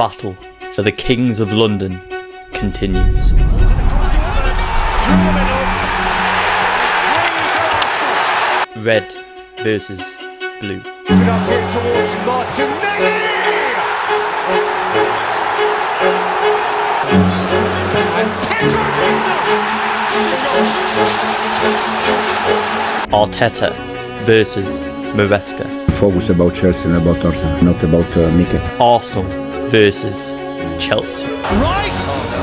battle for the Kings of London continues. Red versus blue. Up here towards Martinelli! Arteta versus Maresca. Focus about Chelsea and about Arsenal, not about Mikel. Arsenal versus Chelsea. Rice!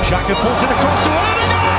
Xhaka pulls it across to Odegaard.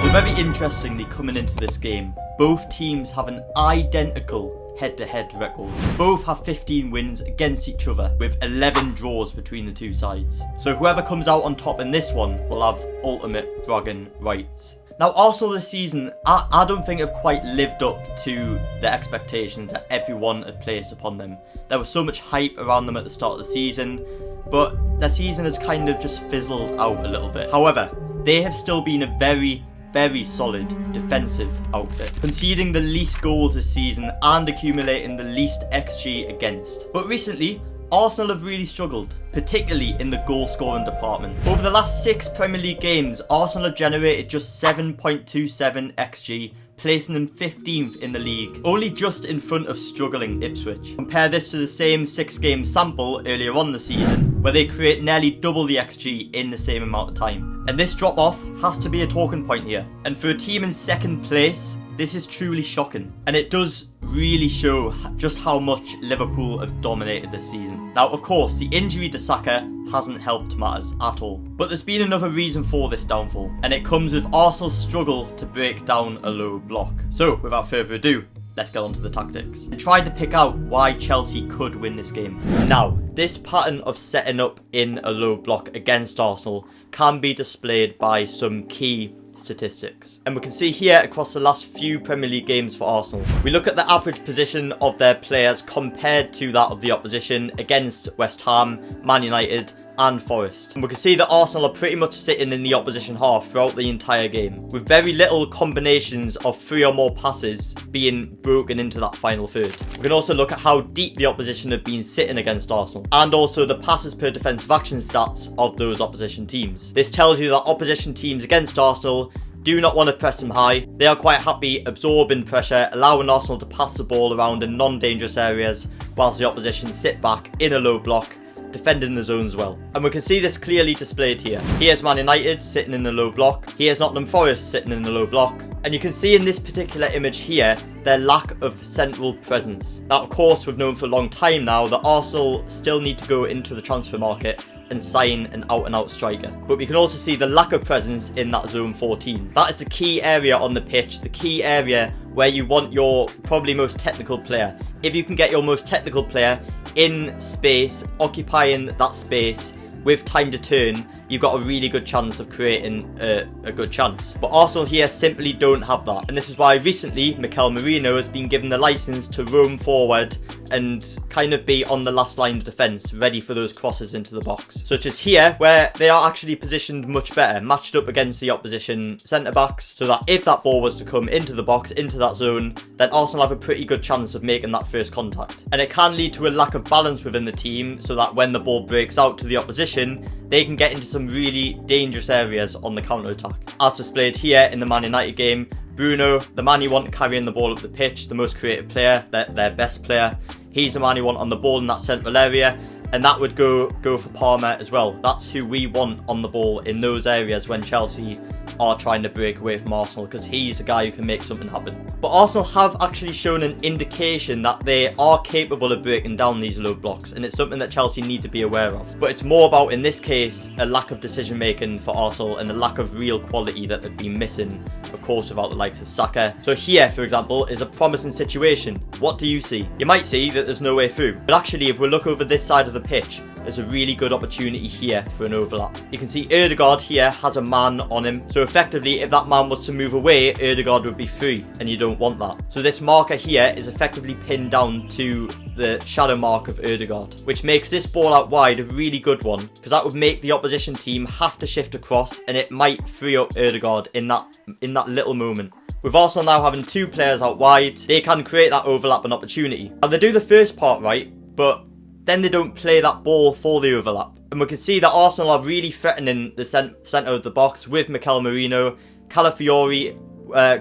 So very interestingly, coming into this game, both teams have an identical head-to-head record. Both have 15 wins against each other, with 11 draws between the two sides. So whoever comes out on top in this one will have ultimate bragging rights. Now, Arsenal this season, I don't think have quite lived up to the expectations that everyone had placed upon them. There was so much hype around them at the start of the season, but their season has kind of just fizzled out a little bit. However, they have still been a very solid defensive outfit, conceding the least goals this season and accumulating the least XG against. But recently, Arsenal have really struggled, particularly in the goal scoring department. Over the last 6 Premier League games, Arsenal have generated just 7.27 XG, placing them 15th in the league, only just in front of struggling Ipswich. Compare this to the same 6-game sample earlier on the season, where they create nearly double the XG in the same amount of time. And this drop off has to be a talking point here. And for a team in second place, this is truly shocking. And it does really show just how much Liverpool have dominated this season. Now, of course, the injury to Saka hasn't helped matters at all. But there's been another reason for this downfall, and it comes with Arsenal's struggle to break down a low block. So, without further ado, let's get on to the tactics. I tried to pick out why Chelsea could win this game. Now, this pattern of setting up in a low block against Arsenal can be displayed by some key statistics. And we can see here across the last few Premier League games for Arsenal. We look at the average position of their players compared to that of the opposition against West Ham, Man United and Forest. And we can see that Arsenal are pretty much sitting in the opposition half throughout the entire game, with very little combinations of 3 or more passes being broken into that final third. We can also look at how deep the opposition have been sitting against Arsenal, and also the passes per defensive action stats of those opposition teams. This tells you that opposition teams against Arsenal do not want to press them high. They are quite happy absorbing pressure, allowing Arsenal to pass the ball around in non-dangerous areas, whilst the opposition sit back in a low block, defending the zones well. And we can see this clearly displayed here. Here's Man United sitting in a low block. Here's Nottingham Forest sitting in a low block. And you can see in this particular image here, their lack of central presence. Now, of course, we've known for a long time now that Arsenal still need to go into the transfer market and sign an out-and-out striker. But we can also see the lack of presence in that zone 14. That is the key area on the pitch, the key area where you want your probably most technical player. If you can get your most technical player in space, occupying that space with time to turn, you've got a really good chance of creating a good chance. But Arsenal here simply don't have that. And this is why recently Mikel Merino has been given the license to roam forward and kind of be on the last line of defence, ready for those crosses into the box. Such as here, where they are actually positioned much better, matched up against the opposition centre-backs, so that if that ball was to come into the box, into that zone, then Arsenal have a pretty good chance of making that first contact. And it can lead to a lack of balance within the team, so that when the ball breaks out to the opposition, they can get into some really dangerous areas on the counter-attack. As displayed here in the Man United game, Bruno, the man you want carrying the ball up the pitch, the most creative player, their best player, he's the man you want on the ball in that central area, and that would go for Palmer as well. That's who we want on the ball in those areas when Chelsea are trying to break away from Arsenal, because he's the guy who can make something happen. But Arsenal have actually shown an indication that they are capable of breaking down these low blocks, and it's something that Chelsea need to be aware of. But it's more about, in this case, a lack of decision making for Arsenal and a lack of real quality that they've been missing, of course, without the likes of Saka. So here, for example, is a promising situation. What do you see? You might see that there's no way through, but actually if we look over this side of the pitch, there's a really good opportunity here for an overlap. You can see Ødegaard here has a man on him. So effectively, if that man was to move away, Ødegaard would be free, and you don't want that. So this marker here is effectively pinned down to the shadow mark of Ødegaard, which makes this ball out wide a really good one, because that would make the opposition team have to shift across, and it might free up Ødegaard in that little moment. With Arsenal now having 2 players out wide, they can create that overlap and opportunity. And they do the first part right, but then they don't play that ball for the overlap. And we can see that Arsenal are really threatening the centre of the box with Mikel Merino. Calafiori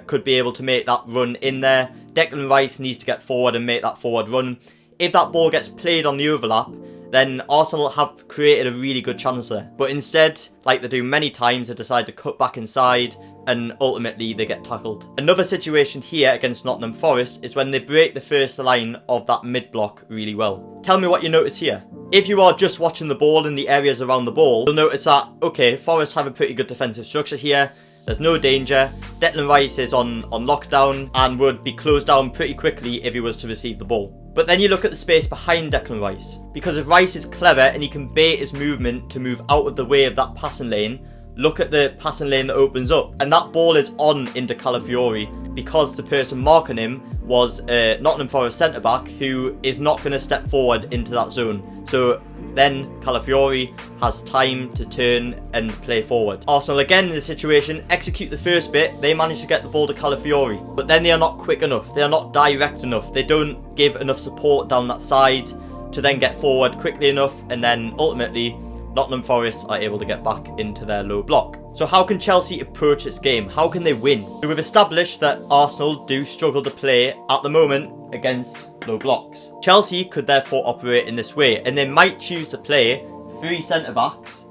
could be able to make that run in there. Declan Rice needs to get forward and make that forward run. If that ball gets played on the overlap, then Arsenal have created a really good chance there. But instead, like they do many times, they decide to cut back inside, and ultimately they get tackled. Another situation here against Nottingham Forest is when they break the first line of that mid block really well. Tell me what you notice here. If you are just watching the ball in the areas around the ball, you'll notice that, okay, Forest have a pretty good defensive structure here. There's no danger. Declan Rice is on lockdown and would be closed down pretty quickly if he was to receive the ball. But then you look at the space behind Declan Rice. Because if Rice is clever and he can bait his movement to move out of the way of that passing lane, look at the passing lane that opens up. And that ball is on into Calafiori because the person marking him was Nottingham Forest centre-back who is not going to step forward into that zone. So then Calafiori has time to turn and play forward. Arsenal again in the situation, execute the first bit, they manage to get the ball to Calafiori. But then they are not quick enough, they are not direct enough, they don't give enough support down that side to then get forward quickly enough, and then ultimately Nottingham Forest are able to get back into their low block. So how can Chelsea approach this game? How can they win? So we've established that Arsenal do struggle to play at the moment against low blocks. Chelsea could therefore operate in this way, and they might choose to play 3 centre-backs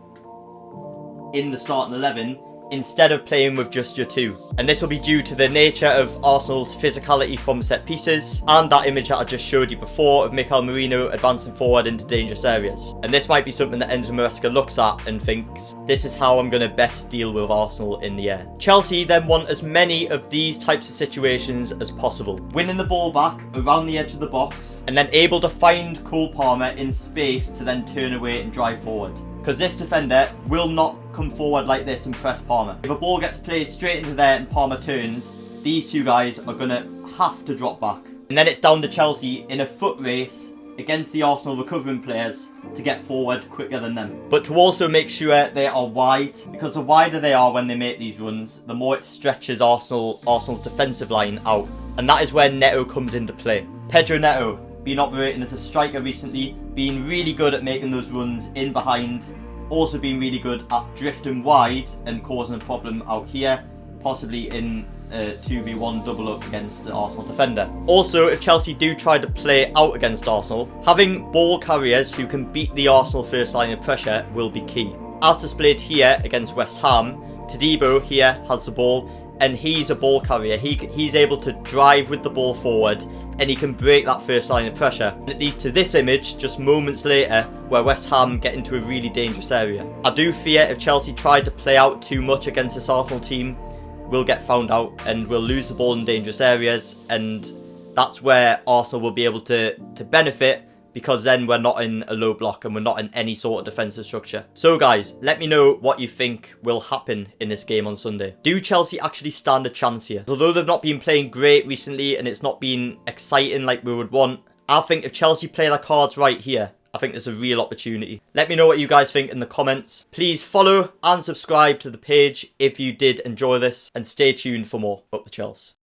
in the starting 11 instead of playing with just your 2. And this will be due to the nature of Arsenal's physicality from set pieces and that image that I just showed you before of Mikel Merino advancing forward into dangerous areas. And this might be something that Enzo Maresca looks at and thinks, this is how I'm going to best deal with Arsenal in the air. Chelsea then want as many of these types of situations as possible. Winning the ball back around the edge of the box and then able to find Cole Palmer in space to then turn away and drive forward. Because this defender will not come forward like this and press Palmer. If a ball gets played straight into there and Palmer turns, these 2 guys are going to have to drop back. And then it's down to Chelsea in a foot race against the Arsenal recovering players to get forward quicker than them. But to also make sure they are wide, because the wider they are when they make these runs, the more it stretches Arsenal's defensive line out. And that is where Neto comes into play. Pedro Neto, been operating as a striker recently, being really good at making those runs in behind, also being really good at drifting wide and causing a problem out here, possibly in a 2v1 double up against the Arsenal defender. Also, if Chelsea do try to play out against Arsenal, having ball carriers who can beat the Arsenal first line of pressure will be key. As displayed here against West Ham, Todibo here has the ball and he's a ball carrier. He's able to drive with the ball forward and he can break that first line of pressure. And it leads to this image just moments later where West Ham get into a really dangerous area. I do fear if Chelsea tried to play out too much against this Arsenal team, we'll get found out and we'll lose the ball in dangerous areas, and that's where Arsenal will be able to benefit, because then we're not in a low block and we're not in any sort of defensive structure. So guys, let me know what you think will happen in this game on Sunday. Do Chelsea actually stand a chance here? Although they've not been playing great recently and it's not been exciting like we would want, I think if Chelsea play their cards right here, I think there's a real opportunity. Let me know what you guys think in the comments. Please follow and subscribe to the page if you did enjoy this, and stay tuned for more. Up the Chels.